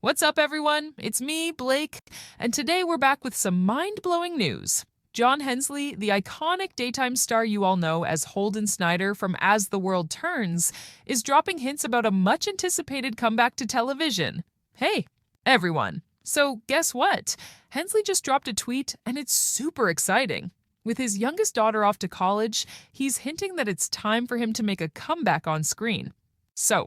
What's up, everyone? It's me, Blake, and today we're back with some mind-blowing news. Jon Hensley, the iconic daytime star you all know as Holden Snyder from As the World Turns, is dropping hints about a much-anticipated comeback to television. Hey, everyone. So guess what? Hensley just dropped a tweet, and it's super exciting. With his youngest daughter off to college, he's hinting that it's time for him to make a comeback on screen. So,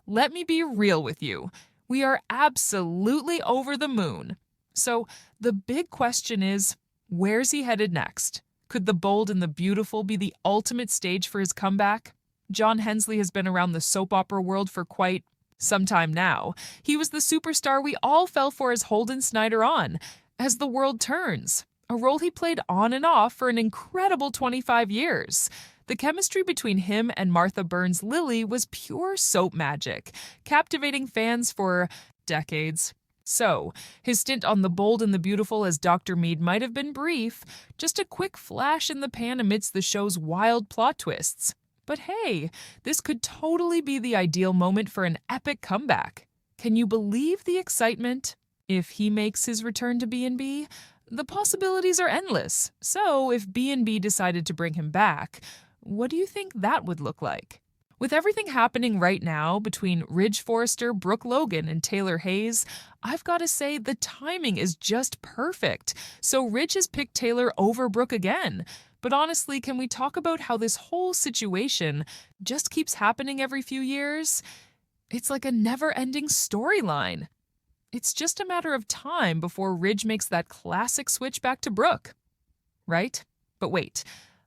let me be real with you. We are absolutely over the moon. So, the big question is, where's he headed next? Could The Bold and the Beautiful be the ultimate stage for his comeback? Jon Hensley has been around the soap opera world for quite some time now. He was the superstar we all fell for as Holden Snyder on As the World Turns, a role he played on and off for an incredible 25 years. The chemistry between him and Martha Burns' Lily was pure soap magic, captivating fans for decades. So, his stint on The Bold and the Beautiful as Dr. Meade might have been brief, just a quick flash in the pan amidst the show's wild plot twists. But hey, this could totally be the ideal moment for an epic comeback. Can you believe the excitement? If he makes his return to B&B, the possibilities are endless. So, if B&B decided to bring him back, what do you think that would look like? With everything happening right now between Ridge Forrester, Brooke Logan, and Taylor Hayes, I've got to say the timing is just perfect. So Ridge has picked Taylor over Brooke again. But honestly, can we talk about how this whole situation just keeps happening every few years? It's like a never-ending storyline. It's just a matter of time before Ridge makes that classic switch back to Brooke. Right? But wait.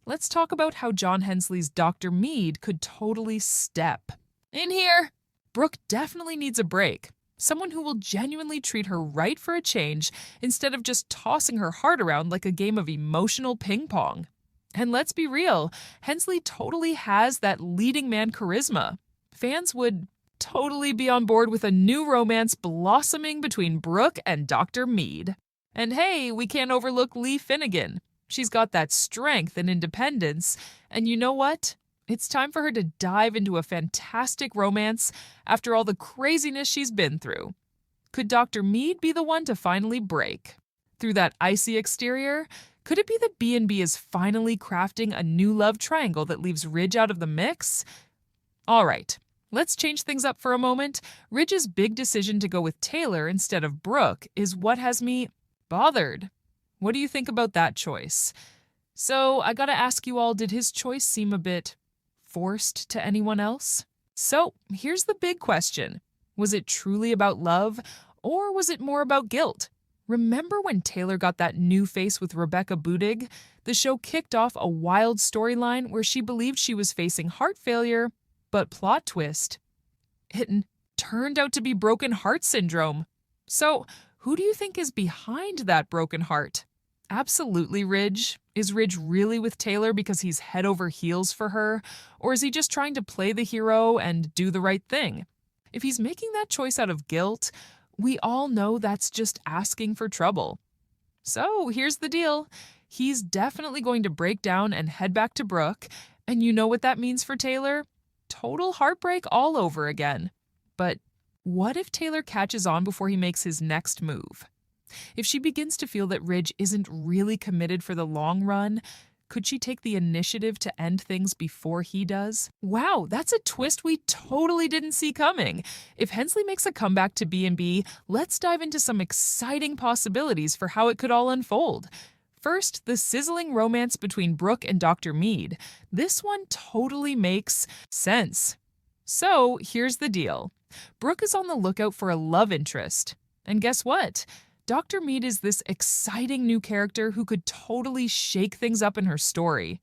Let's talk about how Jon Hensley's Dr. Meade could totally step in here. Brooke definitely needs a break. Someone who will genuinely treat her right for a change instead of just tossing her heart around like a game of emotional ping pong. And let's be real, Hensley totally has that leading man charisma. Fans would totally be on board with a new romance blossoming between Brooke and Dr. Meade. And hey, we can't overlook Lee Finnegan. She's got that strength and independence, and you know what? It's time for her to dive into a fantastic romance after all the craziness she's been through. Could Dr. Meade be the one to finally break? Through that icy exterior, could it be that B&B is finally crafting a new love triangle that leaves Ridge out of the mix? All right, let's change things up for a moment. Ridge's big decision to go with Taylor instead of Brooke is what has me bothered. What do you think about that choice? So, I gotta ask you all, did his choice seem a bit forced to anyone else? So, here's the big question. Was it truly about love, or was it more about guilt? Remember when Taylor got that new face with Rebecca Budig? The show kicked off a wild storyline where she believed she was facing heart failure, but plot twist, it turned out to be broken heart syndrome. So, who do you think is behind that broken heart? Absolutely Ridge. Is Ridge really with Taylor because he's head over heels for her? Or is he just trying to play the hero and do the right thing? If he's making that choice out of guilt, we all know that's just asking for trouble. So here's the deal. He's definitely going to break down and head back to Brooke. And you know what that means for Taylor? Total heartbreak all over again. But what if Taylor catches on before he makes his next move? If she begins to feel that Ridge isn't really committed for the long run, could she take the initiative to end things before he does? Wow, that's a twist we totally didn't see coming. If Hensley makes a comeback to B&B, let's dive into some exciting possibilities for how it could all unfold. First, the sizzling romance between Brooke and Dr. Meade. This one totally makes sense. So, here's the deal. Brooke is on the lookout for a love interest. And guess what? Dr. Meade is this exciting new character who could totally shake things up in her story.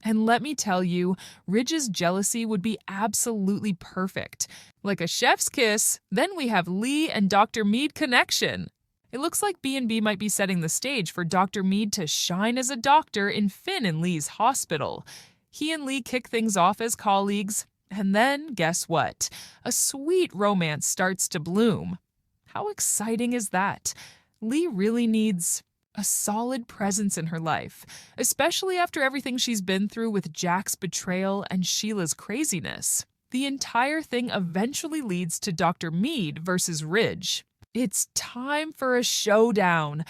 And let me tell you, Ridge's jealousy would be absolutely perfect. Like a chef's kiss, then we have Lee and Dr. Meade connection. It looks like B&B might be setting the stage for Dr. Meade to shine as a doctor in Finn and Lee's hospital. He and Lee kick things off as colleagues, and then, guess what? A sweet romance starts to bloom. How exciting is that? Lee really needs a solid presence in her life, especially after everything she's been through with Jack's betrayal and Sheila's craziness. The entire thing eventually leads to Dr. Meade versus Ridge. It's time for a showdown.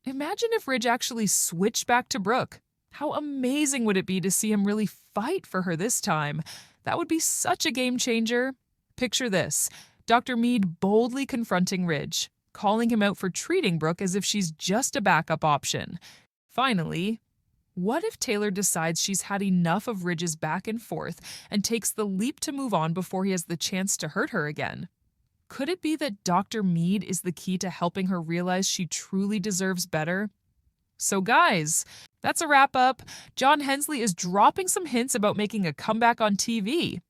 Imagine if Ridge actually switched back to Brooke. How amazing would it be to see him really fight for her this time? That would be such a game changer. Picture this: Dr. Meade boldly confronting Ridge, calling him out for treating Brooke as if she's just a backup option. Finally, what if Taylor decides she's had enough of Ridge's back and forth and takes the leap to move on before he has the chance to hurt her again? Could it be that Dr. Meade is the key to helping her realize she truly deserves better? So guys, that's a wrap up. Jon Hensley is dropping some hints about making a comeback on TV.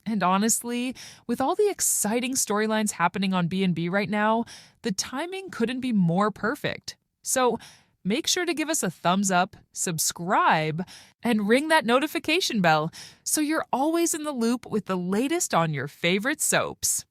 And honestly, with all the exciting storylines happening on B&B right now, the timing couldn't be more perfect. So make sure to give us a thumbs up, subscribe, and ring that notification bell so you're always in the loop with the latest on your favorite soaps.